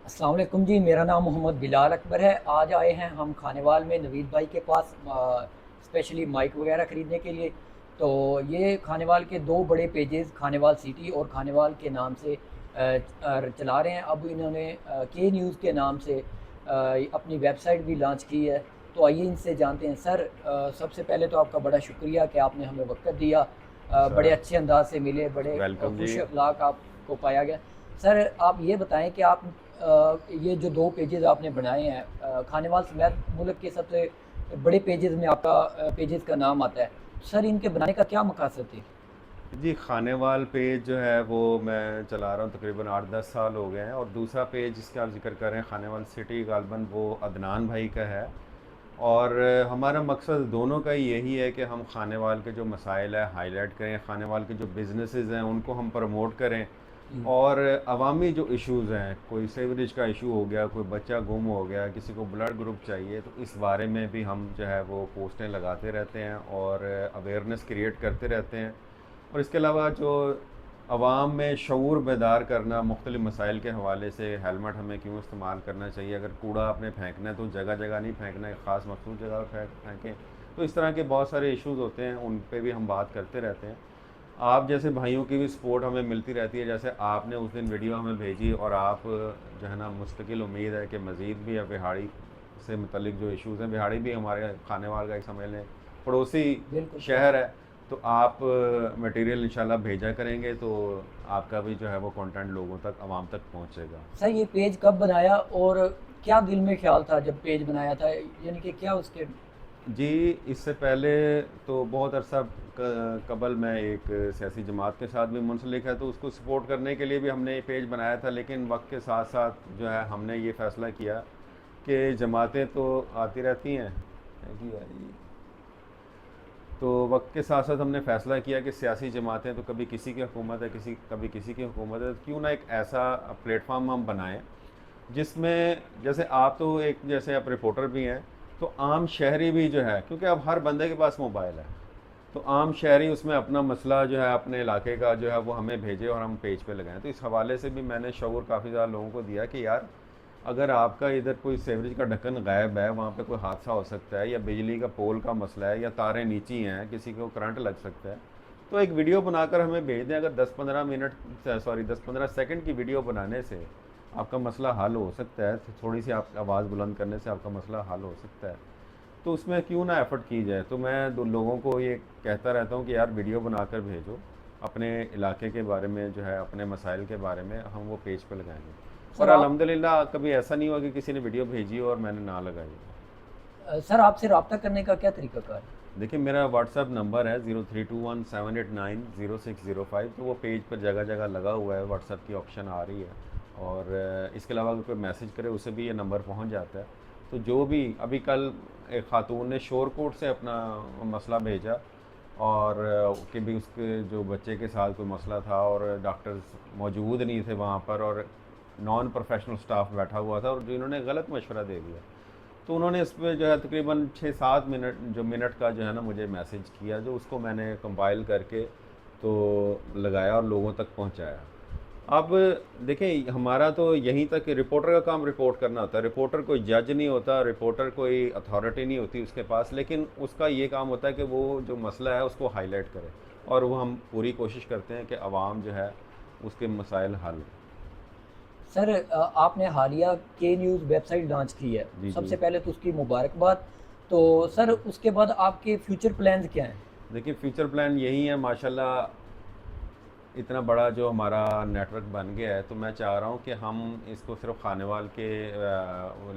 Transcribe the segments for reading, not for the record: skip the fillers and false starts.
अस्सलाम वालेकुम जी, मेरा नाम मोहम्मद बिलाल अकबर है। आज आए हैं हम खानेवाल में नवीद भाई के पास स्पेशली माइक वगैरह ख़रीदने के लिए। तो ये खानेवाल के दो बड़े पेजेस खानेवाल सिटी और खानेवाल के नाम से चला रहे हैं। अब इन्होंने के न्यूज़ के नाम से अपनी वेबसाइट भी लॉन्च की है। तो आइए इनसे जानते हैं। सर, सबसे पहले तो आपका बड़ा शुक्रिया कि आपने हमें वक्त दिया। बड़े सर, अच्छे अंदाज से मिले, बड़े वेलकम जी। खुश अखलाक आपको पाया गया। सर, आप ये बताएं कि आप ये जो दो पेजेस आपने बनाए हैं, खानेवाल समेत मुल्क के सबसे बड़े पेजेस में आपका पेजेस का नाम आता है। सर, इनके बनाने का क्या मकसद थी? जी, खानेवाल पेज जो है वो मैं चला रहा हूँ तकरीबन 8-10 साल हो गए हैं, और दूसरा पेज जिसका आप ज़िक्र कर रहे हैं खानेवाल सिटी, गालबन वो अदनान भाई का है। और हमारा मकसद दोनों का ही यही है कि हम खानेवाल के जो मसाइल है हाईलाइट करें, खानेवाल के जो बिज़नेसेस हैं उनको हम प्रमोट करें, जी। और अवामी जो इश्यूज़ हैं, कोई सेवरेज का इशू हो गया, कोई बच्चा गुम हो गया, किसी को ब्लड ग्रुप चाहिए, तो इस बारे में भी हम जो है वो पोस्टें लगाते रहते हैं और अवेयरनेस क्रिएट करते रहते हैं। और इसके अलावा जो आवाम में शऊर बेदार करना मुख्तलिफ़ मसाइल के हवाले से, हेलमेट हमें क्यों इस्तेमाल करना चाहिए, अगर कूड़ा आपने फेंकना है तो जगह जगह नहीं फेंकना है, ख़ास मखसूस जगह पर फेंकें। तो इस तरह के बहुत सारे इश्यूज़ होते हैं, उन पे भी हम बात करते रहते हैं। आप जैसे भाइयों की भी सपोर्ट हमें मिलती रहती है, जैसे आपने उस दिन वीडियो हमें भेजी, और आप जो है ना, मुस्तकिल उम्मीद है कि मज़ीद भी है बिहाड़ी से मुतलिक जो इश्यूज़ हैं, बिहाड़ी भी हमारे खानेवाल का एक समझ लें पड़ोसी बिल्कुल सर। शहर है। तो आप मटेरियल इंशाल्लाह भेजा करेंगे तो आपका भी जो है वो कंटेंट लोगों तक, आवाम तक पहुंचेगा। सर, ये पेज कब बनाया और क्या दिल में ख्याल था जब पेज बनाया था, यानी कि क्या उसके? जी, इससे पहले तो बहुत अरसा कबल मैं एक सियासी जमात के साथ भी मुंसलिक है, तो उसको सपोर्ट करने के लिए भी हमने ये पेज बनाया था, लेकिन वक्त के साथ साथ जो है हमने ये फ़ैसला किया कि जमातें तो आती रहती हैं, तो वक्त के साथ साथ हमने फ़ैसला किया कि सियासी जमातें तो कभी किसी की हुकूमत है, कभी किसी की हुकूमत है, तो क्यों ना एक ऐसा प्लेटफार्म हम बनाएं जिसमें, जैसे आप तो एक, जैसे आप रिपोर्टर भी हैं, तो आम शहरी भी जो है, क्योंकि अब हर बंदे के पास मोबाइल है, तो आम शहरी उसमें अपना मसला जो है अपने इलाके का जो है वो हमें भेजे और हम पेज पे लगाएं। तो इस हवाले से भी मैंने शऊर काफ़ी ज़्यादा लोगों को दिया कि यार, अगर आपका इधर कोई सेवरेज का ढक्कन गायब है, वहाँ पे कोई हादसा हो सकता है, या बिजली का पोल का मसला है, या तारें नीची हैं, किसी को करंट लग सकता है, तो एक वीडियो बनाकर हमें भेज दें। अगर 10-15 सेकंड की वीडियो बनाने से आपका मसला हल हो सकता है, तो थोड़ी सी आप आवाज़ बुलंद करने से आपका मसला हल हो सकता है, तो उसमें क्यों ना एफ़र्ट की जाए। तो मैं लोगों को ये कहता रहता हूँ कि यार, वीडियो बनाकर भेजो अपने इलाके के बारे में, जो है अपने मसाइल के बारे में, हम वो पेज पे लगाएंगे। और सर आप अल्हम्दुलिल्लाह कभी ऐसा नहीं हुआ कि किसी ने वीडियो भेजी हो और मैंने ना लगाई हो। सर, आपसे रब्ता करने का क्या तरीकाकार है? देखिए, मेरा व्हाट्सएप नंबर है 032178900605, तो वो पेज पर जगह जगह लगा हुआ है, व्हाट्सएप की ऑप्शन आ रही है। और इसके अलावा अगर कोई मैसेज करे उसे भी ये नंबर पहुंच जाता है। तो जो भी, अभी कल एक खातून ने शोरकोट से अपना मसला भेजा, और कि भी उसके जो बच्चे के साथ कोई मसला था, और डॉक्टर्स मौजूद नहीं थे वहाँ पर, और नॉन प्रोफेशनल स्टाफ बैठा हुआ था, और जो इन्होंने गलत मशवरा दे दिया। तो उन्होंने इस पे जो है तकरीबन 6-7 मिनट जो मिनट का जो है ना मुझे मैसेज किया, जो उसको मैंने कंपाइल करके तो लगाया और लोगों तक पहुंचाया। अब देखें, हमारा तो यहीं तक कि रिपोर्टर का काम रिपोर्ट करना होता है, रिपोर्टर कोई जज नहीं होता, रिपोर्टर कोई अथॉरिटी नहीं होती उसके पास, लेकिन उसका ये काम होता है कि वो जो मसला है उसको हाईलाइट करे, और वो हम पूरी कोशिश करते हैं कि आवाम जो है उसके मसाइल हल। सर, आपने हालिया के न्यूज़ वेबसाइट लॉन्च की है। जी जी। सबसे पहले तो उसकी मुबारकबाद। तो सर, उसके बाद आपके फ्यूचर प्लान्स क्या हैं? देखिए, फ्यूचर प्लान यही है माशाल्लाह, इतना बड़ा जो हमारा नेटवर्क बन गया है, तो मैं चाह रहा हूँ कि हम इसको सिर्फ खानेवाल के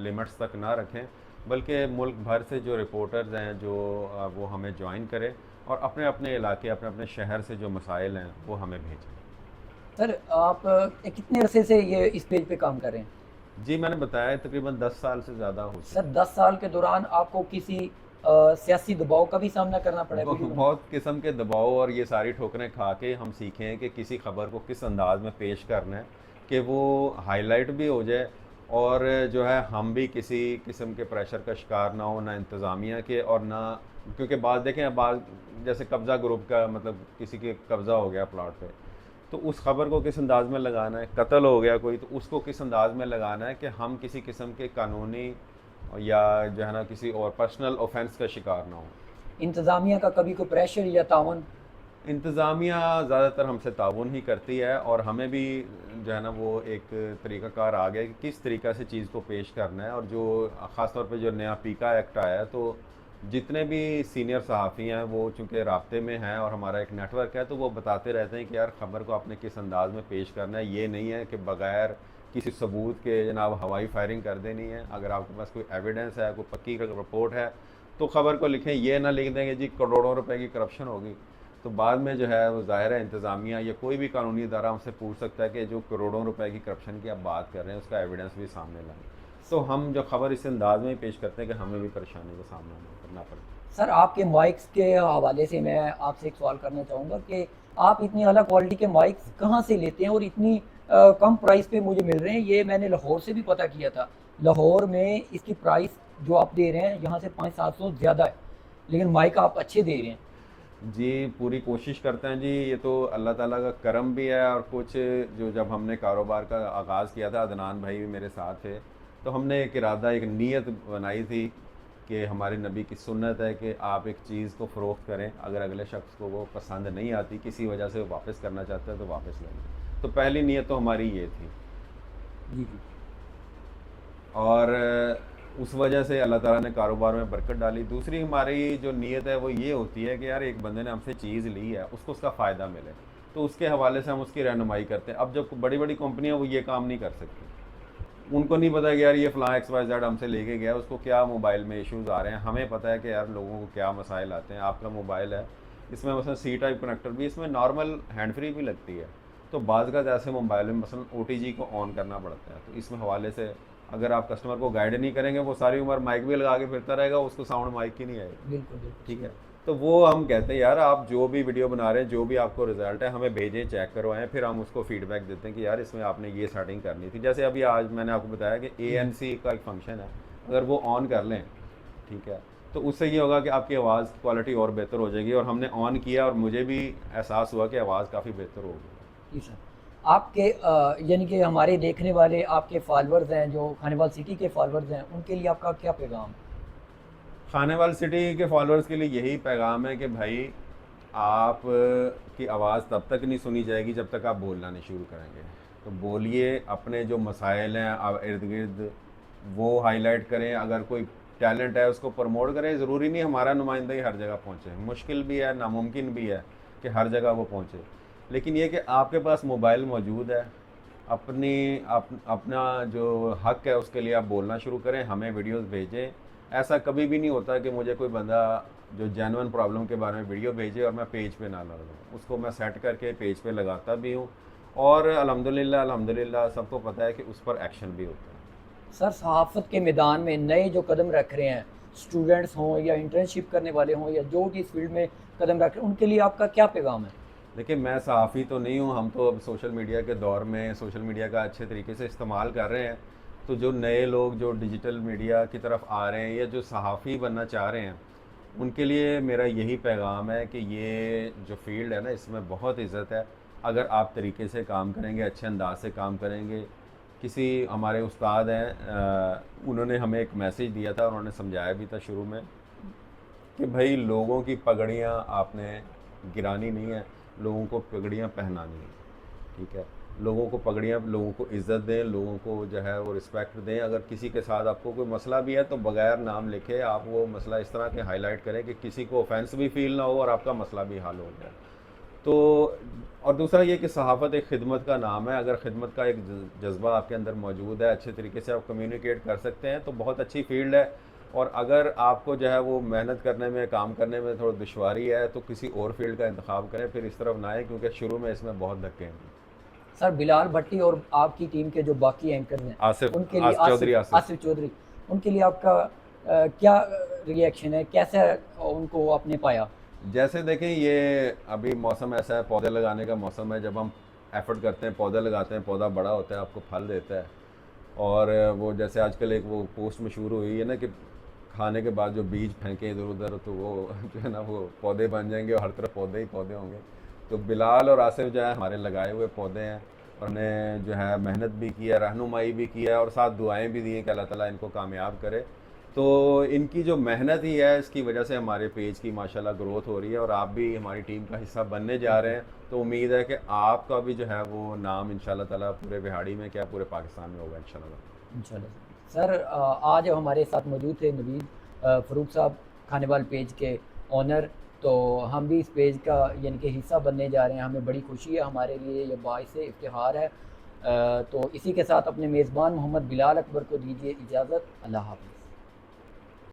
लिमिट्स तक ना रखें, बल्कि मुल्क भर से जो रिपोर्टर्स हैं जो वो हमें ज्वाइन करें, और अपने अपने इलाके, अपने अपने शहर से जो मसाइल हैं वो हमें भेजें। सर, आप कितने अरसे से ये इस पेज पे काम कर रहे हैं? जी, मैंने बताया तकरीबन 10 साल से ज़्यादा हो सर, चुके हैं। 10 साल के दौरान आपको किसी सियासी दबाव का भी सामना करना पड़ा है वीडियो बनाते बहुत किस्म के दबाव और ये सारी ठोकरें खा के हम सीखें कि किसी खबर को किस अंदाज में पेश करना है कि वो हाईलाइट भी हो जाए, और जो है हम भी किसी किस्म के प्रेशर का शिकार ना हो, ना इंतज़ामिया के और ना, क्योंकि बाद देखें, बाद जैसे कब्ज़ा ग्रुप का मतलब किसी के कब्ज़ा हो गया प्लाट पे, तो उस खबर को किस अंदाज में लगाना है, कत्ल हो गया कोई तो उसको किस अंदाज में लगाना है कि हम किसी किस्म के कानूनी या जो है ना किसी और पर्सनल ऑफेंस का शिकार ना हो। इंतज़ामिया का कभी कोई प्रेशर या तावन? इंतज़ामिया ज़्यादातर हमसे ताउन ही करती है, और हमें भी जो है ना वो एक तरीक़ाकार आ गया कि किस तरीक़ा से चीज़ को पेश करना है। और जो ख़ास तौर पे जो नया पीका एक्ट आया है, तो जितने भी सीनियर सहाफ़ी हैं वो चूँकि राब्ते में हैं और हमारा एक नेटवर्क है, तो वो बताते रहते हैं कि यार ख़बर को आपने किस अंदाज़ में पेश करना है। ये नहीं है कि बग़ैर किसी सबूत के जनाब हवाई फायरिंग कर देनी है। अगर आपके पास कोई एविडेंस है, कोई पक्की रिपोर्ट है, तो ख़बर को लिखें। ये ना लिख देंगे जी करोड़ों रुपए की करप्शन होगी, तो बाद में जो है वो ज़ाहिर है इंतज़ामिया या कोई भी कानूनी इदारा हमसे पूछ सकता है कि जो करोड़ों रुपए की करप्शन की आप बात कर रहे हैं उसका एविडेंस भी सामने लाएं। तो हम जो खबर इस अंदाज में पेश करते हैं कि हमें भी परेशानी का सामना नहीं करना पड़े। सर, आपके माइक्स के हवाले से मैं आपसे एक सवाल करना चाहूँगा कि आप इतनी अला क्वालिटी के माइक्स कहाँ से लेते हैं और इतनी कम प्राइस पे मुझे मिल रहे हैं? ये मैंने लाहौर से भी पता किया था। लाहौर में इसकी प्राइस जो आप दे रहे हैं यहाँ से 500-700 ज़्यादा है, लेकिन माइक आप अच्छे दे रहे हैं। जी पूरी कोशिश करते हैं जी, ये तो अल्लाह ताला का करम भी है। और कुछ जो जब हमने कारोबार का आगाज़ किया था, अदनान भाई भी मेरे साथ थे, तो हमने एक इरादा, एक नीयत बनाई थी कि हमारे नबी की सुन्नत है कि आप एक चीज़ को फ़रोख्त करें, अगर अगले शख्स को वो पसंद नहीं आती, किसी वजह से वो वापस करना चाहता है तो वापस लें। तो पहली नीयत तो हमारी ये थी। जी जी। और उस वजह से अल्लाह ताला ने कारोबार में बरकत डाली। दूसरी हमारी जो नीयत है वो ये होती है कि यार एक बंदे ने हमसे चीज़ ली है, उसको उसका फ़ायदा मिले, तो उसके हवाले से हम उसकी रहनुमाई करते हैं। अब जब बड़ी बड़ी कंपनियां वो ये काम नहीं कर सकती, उनको नहीं पता कि यार ये फ़लाँ XYZ हमसे लेके गया, उसको क्या मोबाइल में इश्यूज़ आ रहे हैं। हमें पता है कि यार लोगों को क्या मसाइल आते हैं। आपका मोबाइल है, इसमें मसलन C टाइप कनेक्टर भी, इसमें नॉर्मल हैंड फ्री भी लगती है, तो बाज़ का ऐसे मोबाइल में मसलन OTG को ऑन करना पड़ता है। तो इसमें हवाले से अगर आप कस्टमर को गाइड नहीं करेंगे, वो सारी उम्र माइक भी लगा के फिरता रहेगा, उसको साउंड माइक की नहीं आएगी। बिल्कुल बिल्कुल ठीक सही। है, तो वो हम कहते हैं यार आप जो भी वीडियो बना रहे हैं, जो भी आपको रिजल्ट है, हमें भेजें, चेक करवाएं, फिर हम उसको फीडबैक देते हैं कि यार इसमें आपने ये सेटिंग करनी थी। जैसे अभी आज मैंने आपको बताया कि ANC का एक फंक्शन है, अगर वो ऑन कर लें, ठीक है, तो उससे ये होगा कि आपकी आवाज़ क्वालिटी और बेहतर हो जाएगी। और हमने ऑन किया और मुझे भी एहसास हुआ कि आवाज़ काफ़ी बेहतर होगी। जी सर। आपके यानी कि हमारे देखने वाले आपके फॉलोअर्स हैं जो खानेवाल सिटी के फॉलोअर्स हैं, उनके लिए आपका क्या पैगाम है? खानेवाल सिटी के फॉलोअर्स के लिए यही पैगाम है कि भाई आप की आवाज़ तब तक नहीं सुनी जाएगी जब तक आप बोलना नहीं शुरू करेंगे। तो बोलिए, अपने जो मसाइल हैं आप इर्द गिर्द वो हाईलाइट करें। अगर कोई टैलेंट है उसको प्रमोट करें। ज़रूरी नहीं हमारा नुमाइंदा ही हर जगह पहुँचे, मुश्किल भी है, नामुमकिन भी है कि हर जगह वो पहुँचे। लेकिन ये कि आपके पास मोबाइल मौजूद है, अपना जो हक है उसके लिए आप बोलना शुरू करें, हमें वीडियोस भेजें। ऐसा कभी भी नहीं होता कि मुझे कोई बंदा जो जेन्युइन प्रॉब्लम के बारे में वीडियो भेजे और मैं पेज पे ना लगा दूँ। उसको मैं सेट करके पेज पे लगाता भी हूँ, और अल्हम्दुलिल्लाह सबको पता है कि उस पर एक्शन भी होता है। सर, सहाफ़त के मैदान में नए जो कदम रख रहे हैं, स्टूडेंट्स हों या इंटर्नशिप करने वाले हों या जो भी इस फील्ड में कदम रख रहे हैं, उनके लिए आपका क्या पैगाम है? देखिए मैं सहाफ़ी तो नहीं हूँ, हम तो अब सोशल मीडिया के दौर में सोशल मीडिया का अच्छे तरीके से इस्तेमाल कर रहे हैं। तो जो नए लोग जो डिजिटल मीडिया की तरफ आ रहे हैं या जो सहाफ़ी बनना चाह रहे हैं, उनके लिए मेरा यही पैगाम है कि ये जो फील्ड है ना, इसमें बहुत इज़्ज़त है। अगर आप तरीके से काम करेंगे, अच्छे अंदाज से काम करेंगे। किसी हमारे उस्ताद हैं, उन्होंने हमें एक मैसेज दिया था, उन्होंने समझाया भी था शुरू में कि भाई लोगों की पगड़ियाँ आपने गिरानी नहीं है, लोगों को पगड़ियाँ पहनानी है। ठीक है, लोगों को पगड़ियाँ, लोगों को इज़्ज़त दें, लोगों को जो है वो रिस्पेक्ट दें। अगर किसी के साथ आपको कोई मसला भी है तो बगैर नाम लिखे आप वो मसला इस तरह के हाईलाइट करें कि किसी को ऑफेंस भी फील ना हो और आपका मसला भी हल हो जाए। तो और दूसरा ये कि सहाफ़त एक खिदमत का नाम है। अगर खिदमत का एक जज्बा आपके अंदर मौजूद है, अच्छे तरीके से आप कम्युनिकेट कर सकते हैं, तो बहुत अच्छी फील्ड है। और अगर आपको जो है वो मेहनत करने में, काम करने में थोड़ा दुश्वारी है, तो किसी और फील्ड का इंतखाब करें, फिर इस तरफ ना आए, क्योंकि शुरू में इसमें बहुत धक्के हैं। सर, बिलाल भट्टी और आपकी टीम के जो बाकी एंकर्स हैं, आसिफ उनके लिए चौधरी आसिफ। आसिफ चौधरी, उनके लिए आपका क्या रिएक्शन है? कैसे उनको आपने पाया? जैसे देखें, ये अभी मौसम ऐसा है, पौधे लगाने का मौसम है। जब हम एफर्ट करते हैं, पौधे लगाते हैं, पौधा बड़ा होता है, आपको फल देता है। और वो जैसे आजकल एक वो पोस्ट मशहूर हुई है ना कि खाने के बाद जो बीज फेंके इधर उधर, तो वो जो है ना वो पौधे बन जाएंगे और हर तरफ पौधे ही पौधे होंगे। तो बिलाल और आसिफ जो है हमारे लगाए हुए पौधे हैं, और उन्हें जो है मेहनत भी की है, रहनुमाई भी की है, और साथ दुआएं भी दी हैं कि अल्लाह ताला इनको कामयाब करे। तो इनकी जो मेहनत ही है, इसकी वजह से हमारे पेज की माशाल्लाह ग्रोथ हो रही है, और आप भी हमारी टीम का हिस्सा बनने जा रहे हैं। तो उम्मीद है कि आपका भी जो है वो नाम इंशाल्लाह ताला पूरे बिहाड़ी में क्या पूरे पाकिस्तान में होगा इंशाल्लाह। इंशाल्लाह। सर आज हमारे साथ मौजूद थे नवीद फ़रूक साहब, खानेवाल पेज के ओनर। तो हम भी इस पेज का यानी कि हिस्सा बनने जा रहे हैं, हमें बड़ी खुशी है, हमारे लिए ये बाइस इफ्तिहार है। तो इसी के साथ अपने मेज़बान मोहम्मद बिलाल अकबर को दीजिए इजाज़त। अल्लाह हाफ़िज़।